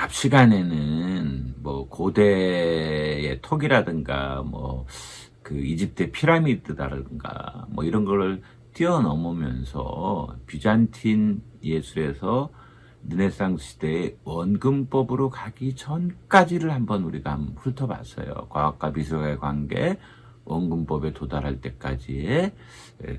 앞 시간에는 뭐 고대의 톡이라든가 뭐 그 이집트의 피라미드라든가 뭐 이런 거를 뛰어넘으면서 비잔틴 예술에서 르네상스 시대의 원근법으로 가기 전까지를 한번 우리가 한번 훑어봤어요. 과학과 미술과의 관계, 원근법에 도달할 때까지의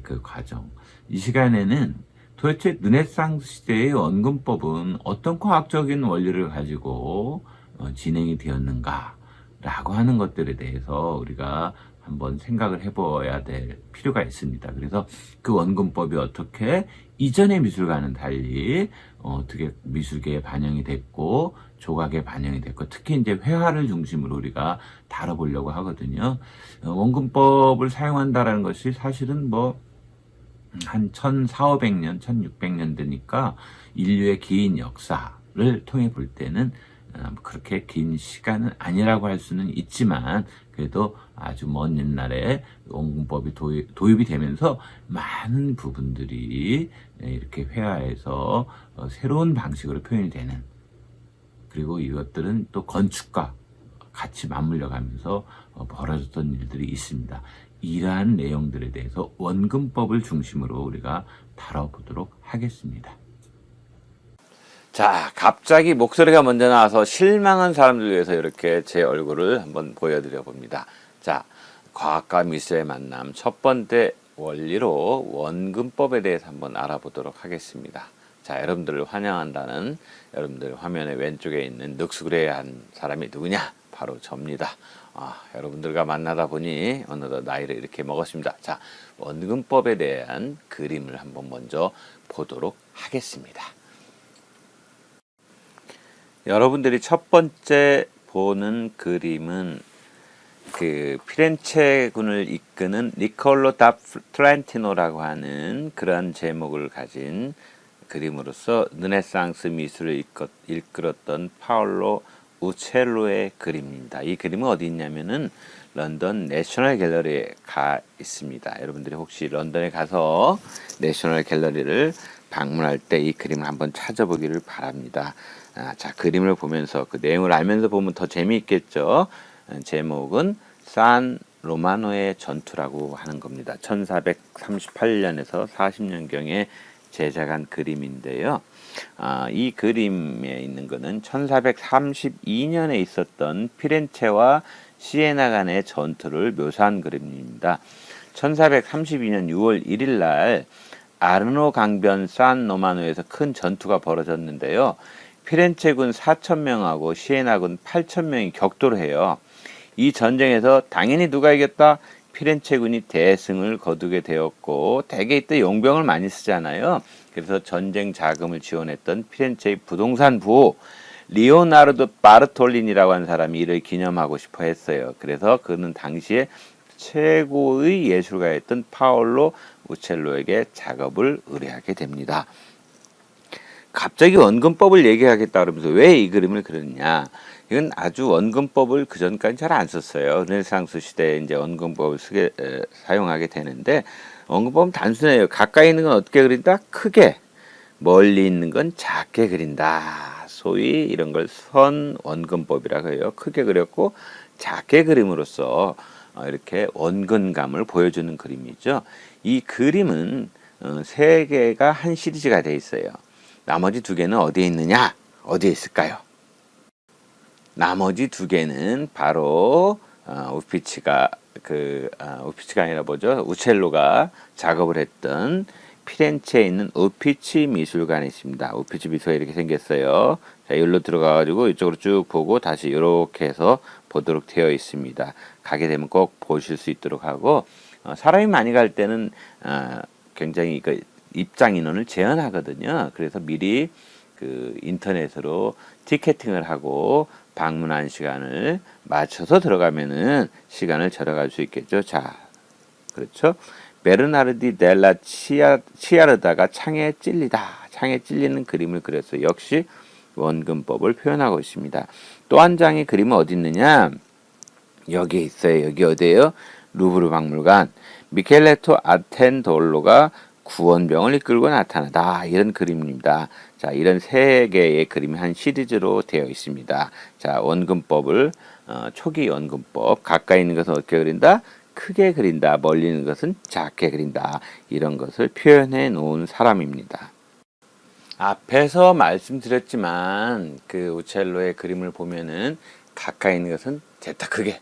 그 과정. 이 시간에는 도대체 르네상스 시대의 원근법은 어떤 과학적인 원리를 가지고 진행이 되었는가라고 하는 것들에 대해서 우리가 한번 생각을 해봐야 될 필요가 있습니다. 그래서 그 원근법이 어떻게 이전의 미술과는 달리 어떻게 미술계에 반영이 됐고 조각에 반영이 됐고 특히 이제 회화를 중심으로 우리가 다뤄보려고 하거든요. 원근법을 사용한다라는 것이 사실은 뭐 한 1400년, 1600년 되니까 인류의 긴 역사를 통해 볼 때는 그렇게 긴 시간은 아니라고 할 수는 있지만 그래도 아주 먼 옛날에 원근법이 도입이 되면서 많은 부분들이 이렇게 회화에서 새로운 방식으로 표현이 되는, 그리고 이것들은 또 건축과 같이 맞물려 가면서 벌어졌던 일들이 있습니다. 이러한 내용들에 대해서 원근법을 중심으로 우리가 다뤄보도록 하겠습니다. 자, 갑자기 목소리가 먼저 나와서 실망한 사람들 위해서 이렇게 제 얼굴을 한번 보여드려 봅니다. 자, 과학과 미술의 만남 첫 번째 원리로 원근법에 대해서 한번 알아보도록 하겠습니다. 자, 여러분들을 환영한다는 여러분들 화면의 왼쪽에 있는 늑수그레한 사람이 누구냐? 바로 접니다. 여러분들과 만나다 보니 어느덧 나이를 이렇게 먹었습니다. 자, 원근법에 대한 그림을 한번 먼저 보도록 하겠습니다. 여러분들이 첫 번째 보는 그림은 그 피렌체군을 이끄는 니콜로 다 트렌티노라고 하는 그러한 제목을 가진 그림으로서 르네상스 미술을 이끌었던 파올로 우첼로의 그림입니다. 이 그림은 어디 있냐면은 런던 내셔널 갤러리에 가 있습니다. 여러분들이 혹시 런던에 가서 내셔널 갤러리를 방문할 때 이 그림을 한번 찾아보기를 바랍니다. 자, 그림을 보면서 그 내용을 알면서 보면 더 재미있겠죠. 제목은 산 로마노의 전투라고 하는 겁니다. 1438년에서 40년경에 제작한 그림인데요. 이 그림에 있는 것은 1432년에 있었던 피렌체와 시에나 간의 전투를 묘사한 그림입니다. 1432년 6월 1일 날 아르노 강변 산 로마노에서 큰 전투가 벌어졌는데요. 피렌체군 4,000명하고 시에나군 8,000명이 격돌을 해요. 이 전쟁에서 당연히 누가 이겼다? 피렌체군이 대승을 거두게 되었고, 대개 이때 용병을 많이 쓰잖아요. 그래서 전쟁 자금을 지원했던 피렌체의 부동산 부호 리오나르도 바르톨리니라고 하는 사람이 이를 기념하고 싶어 했어요. 그래서 그는 당시에 최고의 예술가였던 파올로 우첼로에게 작업을 의뢰하게 됩니다. 갑자기 원근법을 얘기하겠다 그러면서 왜 이 그림을 그렸냐? 이건 아주 원근법을 그 전까지 잘 안 썼어요. 르네상스 시대에 이제 원근법을 사용하게 되는데, 원근법은 단순해요. 가까이 있는 건 어떻게 그린다? 크게. 멀리 있는 건 작게 그린다. 소위 이런 걸 선 원근법이라고 해요. 크게 그렸고 작게 그림으로써 이렇게 원근감을 보여주는 그림이죠. 이 그림은 세 개가 한 시리즈가 되어 있어요. 나머지 두 개는 어디에 있느냐? 어디에 있을까요? 나머지 두 개는 바로 우피치가 아니라 뭐죠? 우첼로가 작업을 했던 피렌체에 있는 우피치 미술관이 있습니다. 우피치 미술관이 이렇게 생겼어요. 자, 여기로 들어가가지고 이쪽으로 쭉 보고 다시 이렇게 해서 보도록 되어 있습니다. 가게 되면 꼭 보실 수 있도록 하고, 사람이 많이 갈 때는 굉장히 그 입장 인원을 제한하거든요. 그래서 미리 그 인터넷으로 티켓팅을 하고 방문한 시간을 맞춰서 들어가면은 시간을 절약할 수 있겠죠. 자, 그렇죠. 베르나르디 델라 치아르다가 창에 찔리는 그림을 그렸어요. 역시 원근법을 표현하고 있습니다. 또 한 장의 그림은 어디 있느냐? 여기에 있어요. 여기 어디예요? 루브르 박물관. 미켈레토 아텐돌로가 구원병을 이끌고 나타나다. 이런 그림입니다. 자, 이런 세 개의 그림이 한 시리즈로 되어 있습니다. 자, 원근법을 초기 원근법, 가까이 있는 것은 어떻게 그린다? 크게 그린다. 멀리 있는 것은 작게 그린다. 이런 것을 표현해 놓은 사람입니다. 앞에서 말씀드렸지만 그 우첼로의 그림을 보면은 가까이 있는 것은 됐다 크게,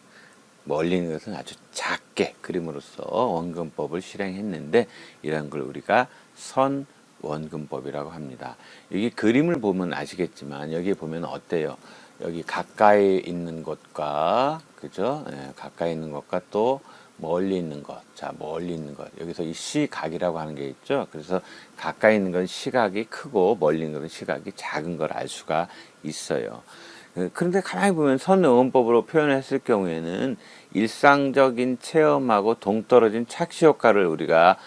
멀리 있는 것은 아주 작게 그림으로써 원근법을 실행했는데, 이런 걸 우리가 선 원근법이라고 합니다. 여기 그림을 보면 아시겠지만 여기 보면 어때요? 여기 가까이 있는 것과, 그죠? 예, 가까이 있는 것과 또 멀리 있는 것. 자, 멀리 있는 것. 여기서 이 시각이라고 하는 게 있죠. 그래서 가까이 있는 건 시각이 크고 멀리 있는 건 시각이 작은 걸 알 수가 있어요. 그런데 가만히 보면 선응원법으로 표현했을 경우에는 일상적인 체험하고 동떨어진 착시 효과를 우리가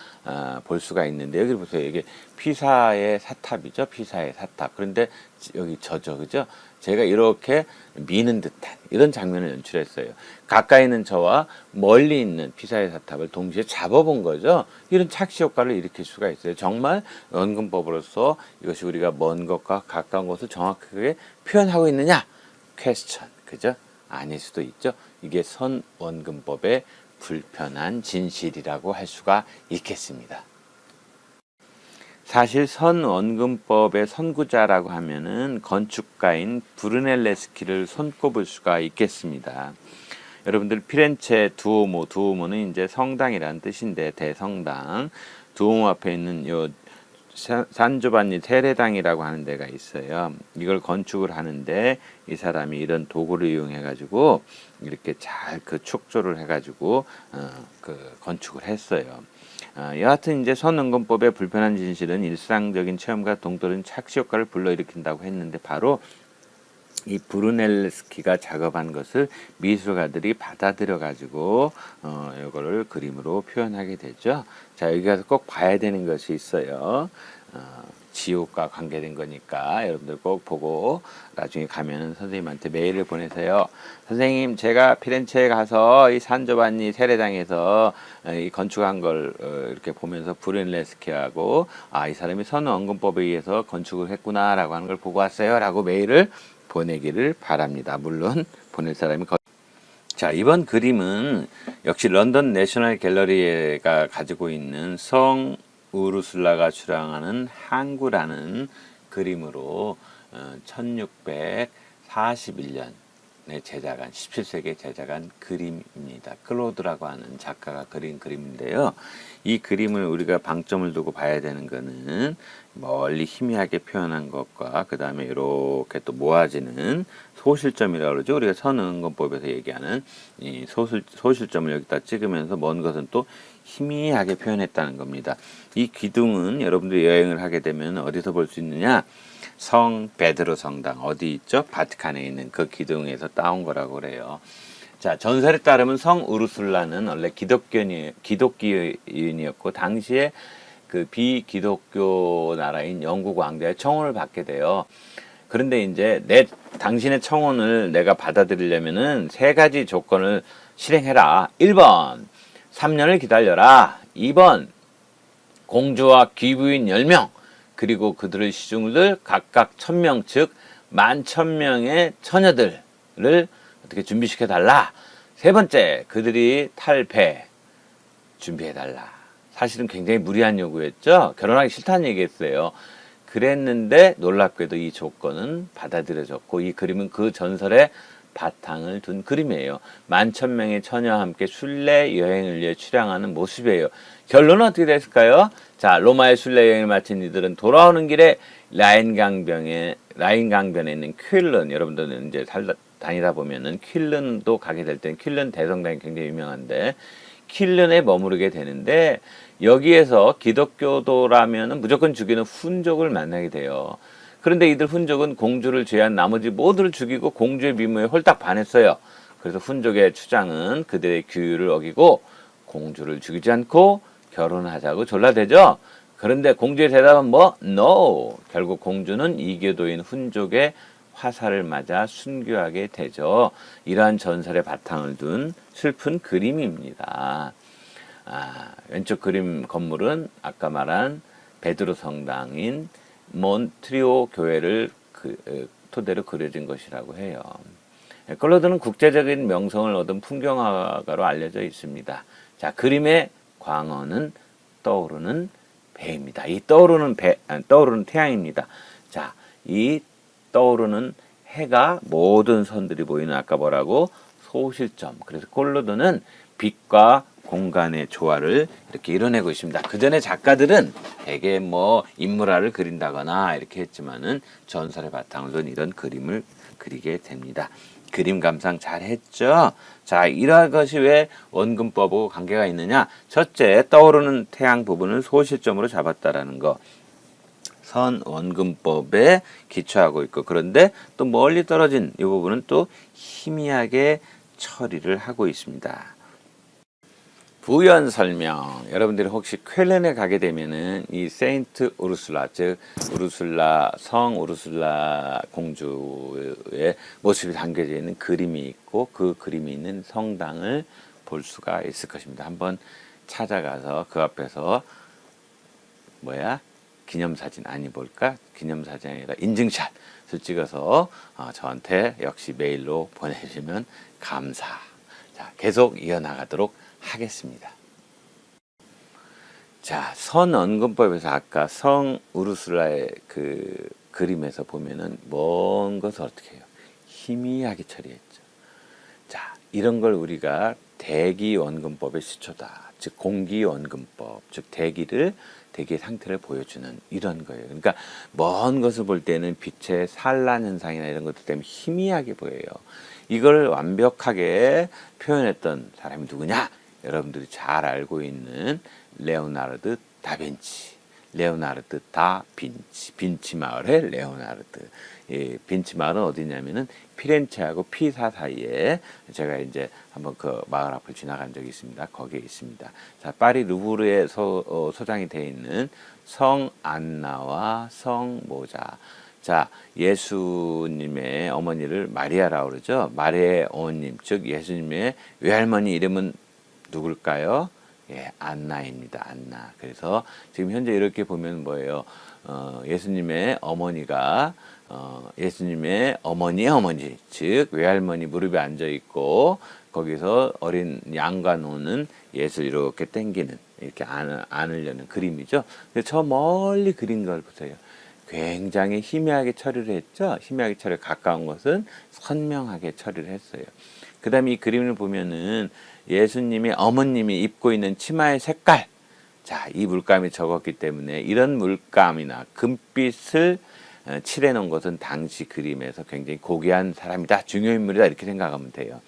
볼 수가 있는데, 여기 보세요. 이게 피사의 사탑이죠. 피사의 사탑. 그런데 여기 저죠. 그죠? 제가 이렇게 미는 듯한 이런 장면을 연출했어요. 가까이 있는 저와 멀리 있는 피사의 사탑을 동시에 잡아본 거죠. 이런 착시 효과를 일으킬 수가 있어요. 정말 원근법으로서 이것이 우리가 먼 것과 가까운 것을 정확하게 표현하고 있느냐? 퀘스천. 그죠? 아닐 수도 있죠. 이게 선원근법의 불편한 진실이라고 할 수가 있겠습니다. 사실 선원근법의 선구자라고 하면은 건축가인 브루넬레스키를 손꼽을 수가 있겠습니다. 여러분들 피렌체 두오모는 이제 성당이라는 뜻인데, 대성당 두오모 앞에 있는 요 산조반니 세례당이라고 하는 데가 있어요. 이걸 건축을 하는데 이 사람이 이런 도구를 이용해 가지고 이렇게 잘 그 축조를 해 가지고 그 건축을 했어요. 여하튼 이제 선원근법의 불편한 진실은 일상적인 체험과 동떨어진 착시 효과를 불러일으킨다고 했는데, 바로 이 브루넬스키가 작업한 것을 미술가들이 받아들여 가지고 이거를 그림으로 표현하게 되죠. 자, 여기 가서 꼭 봐야 되는 것이 있어요. 지옥과 관계된 거니까 여러분들 꼭 보고 나중에 가면은 선생님한테 메일을 보내세요. 선생님, 제가 피렌체에 가서 이 산조반니 세례당에서 이 건축한 걸 이렇게 보면서 브루넬스키하고 이 사람이 선원근법에 의해서 건축을 했구나라고 하는 걸 보고 왔어요라고 메일을 보내기를 바랍니다. 물론 보낼 사람이 자, 이번 그림은 역시 런던 내셔널 갤러리가 가지고 있는 성 우르술라가 출항하는 항구라는 그림으로 1641년에 제작한, 17세기에 제작한 그림입니다. 클로드라고 하는 작가가 그린 그림인데요. 이 그림을 우리가 방점을 두고 봐야 되는 거는 멀리 희미하게 표현한 것과 그 다음에 이렇게 또 모아지는 소실점이라고 그러죠. 우리가 선응원법에서 얘기하는 이 소실점을 여기다 찍으면서 먼 것은 또 희미하게 표현했다는 겁니다. 이 기둥은 여러분들이 여행을 하게 되면 어디서 볼 수 있느냐? 성 베드로 성당 어디 있죠? 바티칸에 있는 그 기둥에서 따온 거라고 그래요. 자, 전설에 따르면 성 우르술라는 원래 기독교인이었고 당시에 그 비기독교 나라인 영국 왕자의 청혼을 받게 돼요. 그런데 이제 당신의 청혼을 내가 받아들이려면은 세 가지 조건을 실행해라. 1번, 3년을 기다려라. 2번, 공주와 귀부인 10명, 그리고 그들의 시중들 각각 1000명, 즉 11,000명의 처녀들을 어떻게 준비시켜달라. 세 번째, 그들이 탈 배 준비해달라. 사실은 굉장히 무리한 요구였죠. 결혼하기 싫다는 얘기했어요. 그랬는데 놀랍게도 이 조건은 받아들여졌고, 이 그림은 그 전설의 바탕을 둔 그림이에요. 11,000명의 처녀와 함께 순례 여행을 위해 출항하는 모습이에요. 결론은 어떻게 됐을까요? 자, 로마의 순례 여행을 마친 이들은 돌아오는 길에 라인 강변에 있는 퀼른, 여러분들은 이제 다니다 보면은 퀼른도 가게 될 때는 퀼른 대성당이 굉장히 유명한데 퀼른에 머무르게 되는데, 여기에서 기독교도라면은 무조건 죽이는 훈족을 만나게 돼요. 그런데 이들 훈족은 공주를 제외한 나머지 모두를 죽이고 공주의 미모에 홀딱 반했어요. 그래서 훈족의 추장은 그들의 규율을 어기고 공주를 죽이지 않고 결혼하자고 졸라대죠. 그런데 공주의 대답은 뭐? No! 결국 공주는 이교도인 훈족의 화살을 맞아 순교하게 되죠. 이러한 전설의 바탕을 둔 슬픈 그림입니다. 왼쪽 그림 건물은 아까 말한 베드로 성당인 몬트리올 교회를 토대로 그려진 것이라고 해요. 클로드는 국제적인 명성을 얻은 풍경화가로 알려져 있습니다. 자, 그림의 광어는 떠오르는 배입니다. 이 떠오르는 떠오르는 태양입니다. 자, 이 떠오르는 해가 모든 선들이 보이는 아까 뭐라고? 소실점. 그래서 클로드는 빛과 공간의 조화를 이렇게 이뤄내고 있습니다. 그 전에 작가들은 되게 뭐 인물화를 그린다거나 이렇게 했지만은 전설의 바탕을 둔 이런 그림을 그리게 됩니다. 그림 감상 잘 했죠? 자, 이러한 것이 왜 원근법하고 관계가 있느냐? 첫째, 떠오르는 태양 부분을 소실점으로 잡았다라는 거. 선 원근법에 기초하고 있고, 그런데 또 멀리 떨어진 이 부분은 또 희미하게 처리를 하고 있습니다. 부연 설명. 여러분들이 혹시 쾰른에 가게 되면은 이 세인트 우르슬라, 즉 우르슬라 성 우르슬라 공주의 모습이 담겨져 있는 그림이 있고, 그 그림이 있는 성당을 볼 수가 있을 것입니다. 한번 찾아가서 그 앞에서 기념사진 아니 볼까? 기념사진이 아니라 인증샷을 찍어서 저한테 역시 메일로 보내주시면 감사. 자, 계속 이어나가도록 하겠습니다. 자, 선언근법에서 아까 성 우르슬라의 그 그림에서 보면은 먼 것을 어떻게 해요? 희미하게 처리했죠. 자, 이런 걸 우리가 대기원근법의 시초다. 즉 공기원근법, 즉 대기의 상태를 보여주는 이런 거예요. 그러니까 먼 것을 볼 때는 빛의 산란 현상이나 이런 것들 때문에 희미하게 보여요. 이걸 완벽하게 표현했던 사람이 누구냐? 여러분들이 잘 알고 있는 레오나르도 다빈치. 레오나르도 다빈치. 빈치 마을의 레오나르도. 빈치 마을은 어디냐면은 피렌체하고 피사 사이에 제가 이제 한번 그 마을 앞을 지나간 적이 있습니다. 거기에 있습니다. 자, 파리 루브르에 소장이 되어 있는 성 안나와 성 모자. 자, 예수님의 어머니를 마리아라고 그러죠. 마리아의 어머님, 즉 예수님의 외할머니 이름은 누굴까요? 예, 안나입니다. 안나. 그래서 지금 현재 이렇게 보면 뭐예요? 예수님의 어머니가 예수님의 어머니, 즉 외할머니 무릎에 앉아 있고 거기서 어린 양과 노는 예수를 이렇게 당기는, 이렇게 안으려는 그림이죠. 근데 저 멀리 그린 걸 보세요. 굉장히 희미하게 처리를 했죠. 희미하게 처리 가까운 것은 선명하게 처리를 했어요. 그 다음에 이 그림을 보면은 예수님의 어머님이 입고 있는 치마의 색깔, 자, 이 물감이 적었기 때문에 이런 물감이나 금빛을 칠해 놓은 것은 당시 그림에서 굉장히 고귀한 사람이다, 중요인물이다, 이렇게 생각하면 돼요.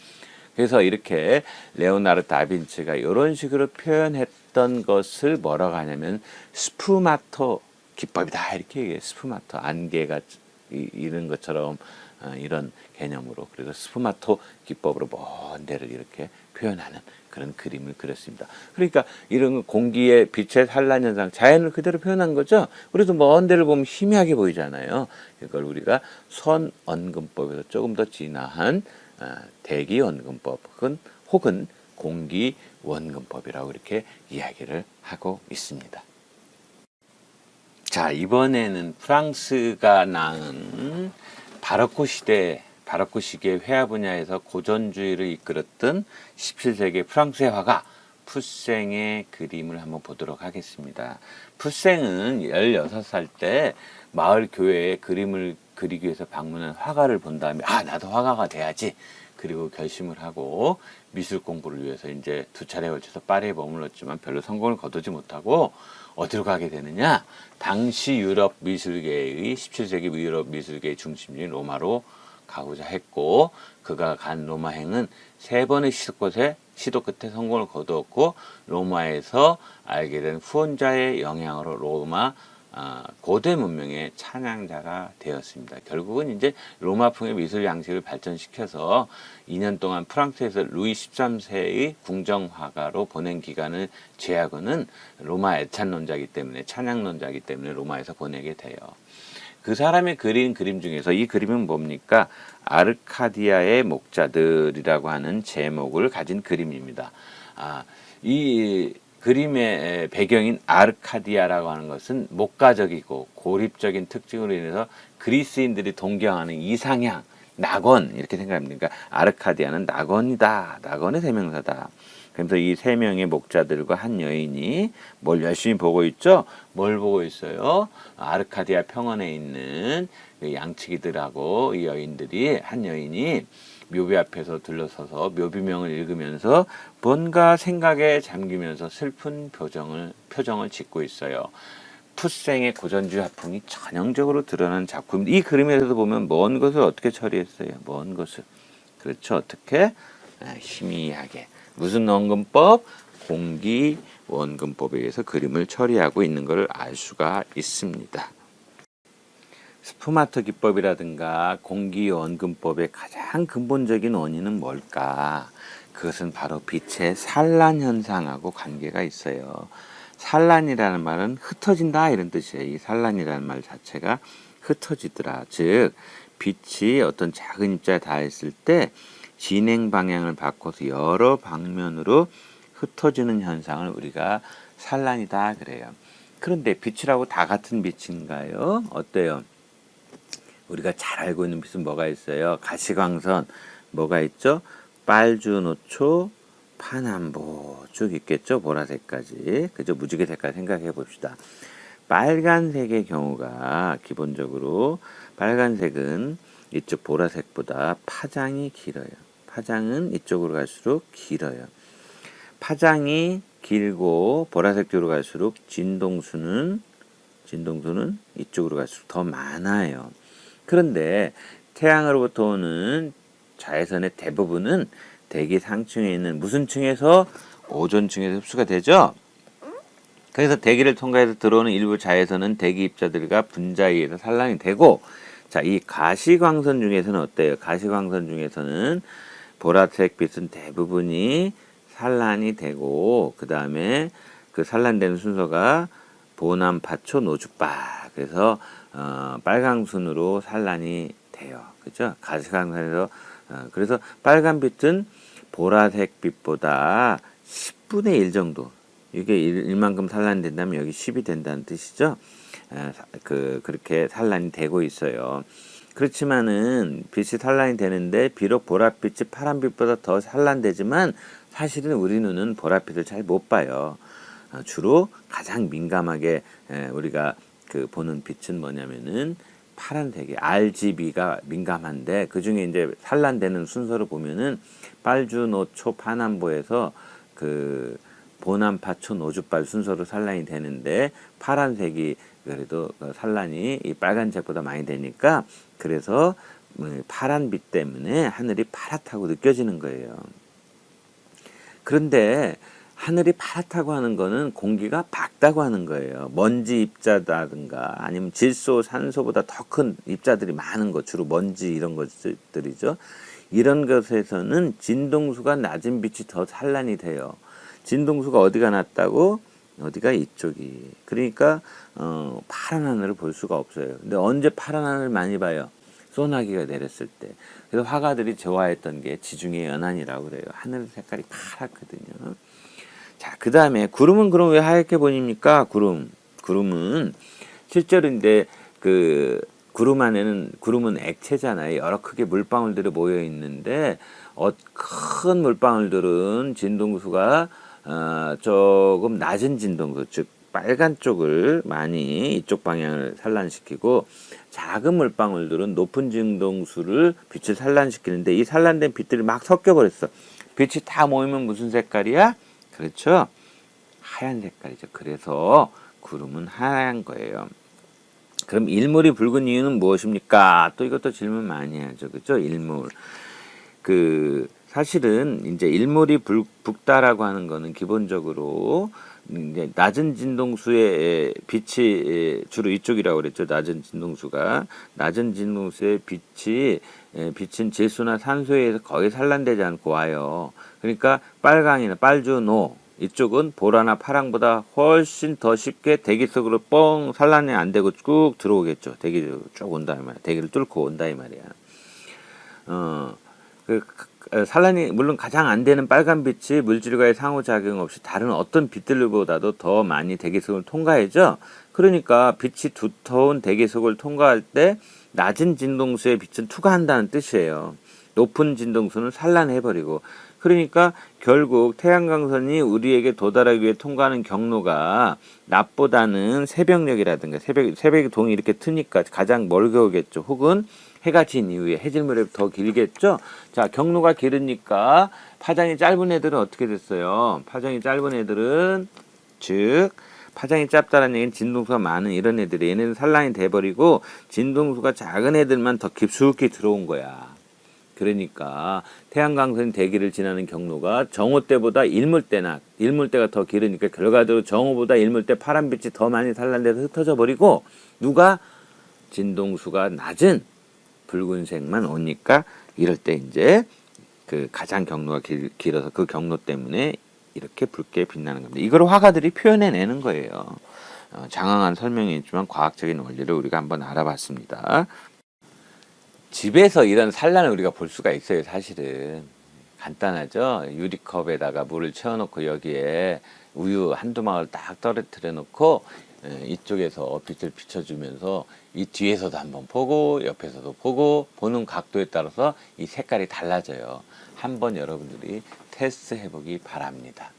그래서 이렇게 레오나르도 다빈치가 이런 식으로 표현했던 것을 뭐라고 하냐면 스푸마토 기법이다, 이렇게 얘기해요. 스푸마토, 안개가 이런 것처럼 이런 개념으로, 그래서 스푸마토 기법으로 먼 데를 이렇게 표현하는 그런 그림을 그렸습니다. 그러니까 이런 공기의 빛의 산란 현상, 자연을 그대로 표현한 거죠. 그래서 먼 데를 보면 희미하게 보이잖아요. 이걸 우리가 선언근법에서 조금 더 진화한 대기원근법 혹은 공기원근법이라고 이렇게 이야기를 하고 있습니다. 자, 이번에는 프랑스가 낳은 바로크 시기의 회화 분야에서 고전주의를 이끌었던 17세기 프랑스의 화가 푸생의 그림을 한번 보도록 하겠습니다. 푸생은 16살 때 마을 교회에 그림을 그리기 위해서 방문한 화가를 본 다음에 나도 화가가 돼야지, 그리고 결심을 하고 미술 공부를 위해서 이제 2차례에 걸쳐서 파리에 머물렀지만 별로 성공을 거두지 못하고 어디로 가게 되느냐? 당시 유럽 미술계의 17세기 유럽 미술계의 중심지인 로마로 가고자 했고, 그가 간 로마행은 3번의 시도 끝에 성공을 거두었고, 로마에서 알게 된 후원자의 영향으로 로마 고대 문명의 찬양자가 되었습니다. 결국은 이제 로마풍의 미술 양식을 발전시켜서 2년 동안 프랑스에서 루이 13세의 궁정화가로 보낸 기간을 제하고는 로마 애찬론자이기 때문에, 찬양론자이기 때문에 로마에서 보내게 돼요. 그 사람이 그린 그림 중에서 이 그림은 뭡니까? 아르카디아의 목자들이라고 하는 제목을 가진 그림입니다. 이 그림의 배경인 아르카디아라고 하는 것은 목가적이고 고립적인 특징으로 인해서 그리스인들이 동경하는 이상향, 낙원 이렇게 생각합니다. 그러니까 아르카디아는 낙원이다. 낙원의 대명사다. 그래서 이 세 명의 목자들과 한 여인이 뭘 열심히 보고 있죠? 뭘 보고 있어요? 아르카디아 평원에 있는 양치기들하고 이 여인들이 한 여인이 묘비 앞에서 들러서서 묘비명을 읽으면서 뭔가 생각에 잠기면서 슬픈 표정을 짓고 있어요. 푸생의 고전주의 화풍이 전형적으로 드러나는 작품. 이 그림에서도 보면 먼 것을 어떻게 처리했어요? 먼 것을. 그렇죠. 어떻게? 희미하게. 무슨 원근법? 공기 원근법에 의해서 그림을 처리하고 있는 것을 알 수가 있습니다. 스푸마터 기법이라든가 공기 원근법의 가장 근본적인 원인은 뭘까? 그것은 바로 빛의 산란 현상하고 관계가 있어요. 산란이라는 말은 흩어진다 이런 뜻이에요. 이 산란이라는 말 자체가 흩어지더라. 즉 빛이 어떤 작은 입자에 닿았을 때 진행 방향을 바꿔서 여러 방면으로 흩어지는 현상을 우리가 산란이다 그래요. 그런데 빛이라고 다 같은 빛인가요? 어때요? 우리가 잘 알고 있는 빛은 뭐가 있어요? 가시광선 뭐가 있죠? 빨주노초 파남보 쭉 있겠죠? 보라색까지. 그죠? 무지개 색깔 생각해 봅시다. 빨간색의 경우가 기본적으로 빨간색은 이쪽 보라색보다 파장이 길어요. 파장은 이쪽으로 갈수록 길어요. 파장이 길고 보라색 쪽으로 갈수록 진동수는 이쪽으로 갈수록 더 많아요. 그런데 태양으로부터 오는 자외선의 대부분은 대기 상층에 있는 무슨 층에서? 오존층에서 흡수가 되죠. 그래서 대기를 통과해서 들어오는 일부 자외선은 대기 입자들과 분자에 의해서 산란이 되고, 자, 이 가시광선 중에서는 어때요? 가시광선 중에서는 보라색 빛은 대부분이 산란이 되고, 그 다음에 그 산란되는 순서가 보남, 파초, 노죽바. 그래서 빨강순으로 산란이 돼요. 그죠? 가시광선에서 그래서 빨간 빛은 보라색 빛보다 10분의 1 정도. 이게 1만큼 산란된다면 여기 10이 된다는 뜻이죠. 그렇게 산란이 되고 있어요. 그렇지만은 빛이 산란이 되는데 비록 보랏빛이 파란빛보다 더 산란되지만 사실은 우리 눈은 보랏빛을 잘 못 봐요. 주로 가장 민감하게 우리가 보는 빛은 뭐냐면은 파란색이 RGB가 민감한데 그 중에 이제 산란되는 순서로 보면은 빨주노초 파남보에서 보남파초 노주빨 순서로 산란이 되는데 파란색이 그래도 산란이 이 빨간색보다 많이 되니까 그래서 파란빛 때문에 하늘이 파랗다고 느껴지는 거예요. 그런데 하늘이 파랗다고 하는 거는 공기가 밝다고 하는 거예요. 먼지 입자라든가 아니면 질소, 산소보다 더 큰 입자들이 많은 것, 주로 먼지 이런 것들이죠. 이런 것에서는 진동수가 낮은 빛이 더 산란이 돼요. 진동수가 어디가 낮다고? 어디가 이쪽이. 그러니까 파란 하늘을 볼 수가 없어요. 근데 언제 파란 하늘을 많이 봐요? 소나기가 내렸을 때. 그래서 화가들이 좋아했던 게 지중해 연안이라고 그래요. 하늘 색깔이 파랗거든요. 자, 그 다음에 구름은 그럼 왜 하얗게 보입니까? 구름은 실제로 이제 구름 안에는 구름은 액체잖아요. 여러 크게 물방울들이 모여 있는데 큰 물방울들은 진동수가 조금 낮은 진동수, 즉 빨간 쪽을 많이 이쪽 방향을 산란시키고 작은 물방울들은 높은 진동수를 빛을 산란시키는데 이 산란된 빛들이 막 섞여버렸어. 빛이 다 모이면 무슨 색깔이야? 그렇죠? 하얀 색깔이죠. 그래서 구름은 하얀 거예요. 그럼 일몰이 붉은 이유는 무엇입니까? 또 이것도 질문 많이 하죠. 그죠? 일몰. 사실은 이제 일몰이 붉다라고 하는 거는 기본적으로 이제 낮은 진동수의 빛이 주로 이쪽이라고 그랬죠. 낮은 진동수의 빛은 질소나 산소에 의해서 거의 산란되지 않고 와요. 그러니까 빨강이나 빨주노 이쪽은 보라나 파랑보다 훨씬 더 쉽게 대기 속으로 뻥 산란이 안 되고 쭉 들어오겠죠. 대기로 쭉 온다 이 말이야. 대기를 뚫고 온다 이 말이야. 산란이 물론 가장 안 되는 빨간빛이 물질과의 상호작용 없이 다른 어떤 빛들보다도 더 많이 대기속을 통과하죠. 그러니까 빛이 두터운 대기속을 통과할 때 낮은 진동수의 빛은 투과한다는 뜻이에요. 높은 진동수는 산란해버리고. 그러니까 결국 태양광선이 우리에게 도달하기 위해 통과하는 경로가 낮보다는 새벽녘이라든가 새벽에 동이 이렇게 트니까 가장 멀게 오겠죠. 혹은 해가 진 이후에 해질 무렵 더 길겠죠. 자, 경로가 길으니까 파장이 짧은 애들은 어떻게 됐어요? 파장이 짧은 애들은 즉 파장이 짧다는 얘기는 진동수가 많은 이런 애들이 얘네는 산란이 돼버리고 진동수가 작은 애들만 더 깊숙이 들어온 거야. 그러니까 태양광선 대기를 지나는 경로가 정오 때보다 일몰때가 더 길으니까 결과적으로 정오보다 일몰때 파란빛이 더 많이 산란돼서 흩어져 버리고 누가 진동수가 낮은 붉은색만 오니까 이럴 때 이제 그 가장 경로가 길어서 그 경로 때문에 이렇게 붉게 빛나는 겁니다. 이걸 화가들이 표현해내는 거예요. 장황한 설명이 있지만 과학적인 원리를 우리가 한번 알아봤습니다. 집에서 이런 산란을 우리가 볼 수가 있어요. 사실은 간단하죠. 유리컵에다가 물을 채워놓고 여기에 우유 한두 방울 딱 떨어뜨려 놓고 이쪽에서 빛을 비춰주면서 이 뒤에서도 한번 보고 옆에서도 보고 보는 각도에 따라서 이 색깔이 달라져요. 한번 여러분들이 테스트 해보기 바랍니다.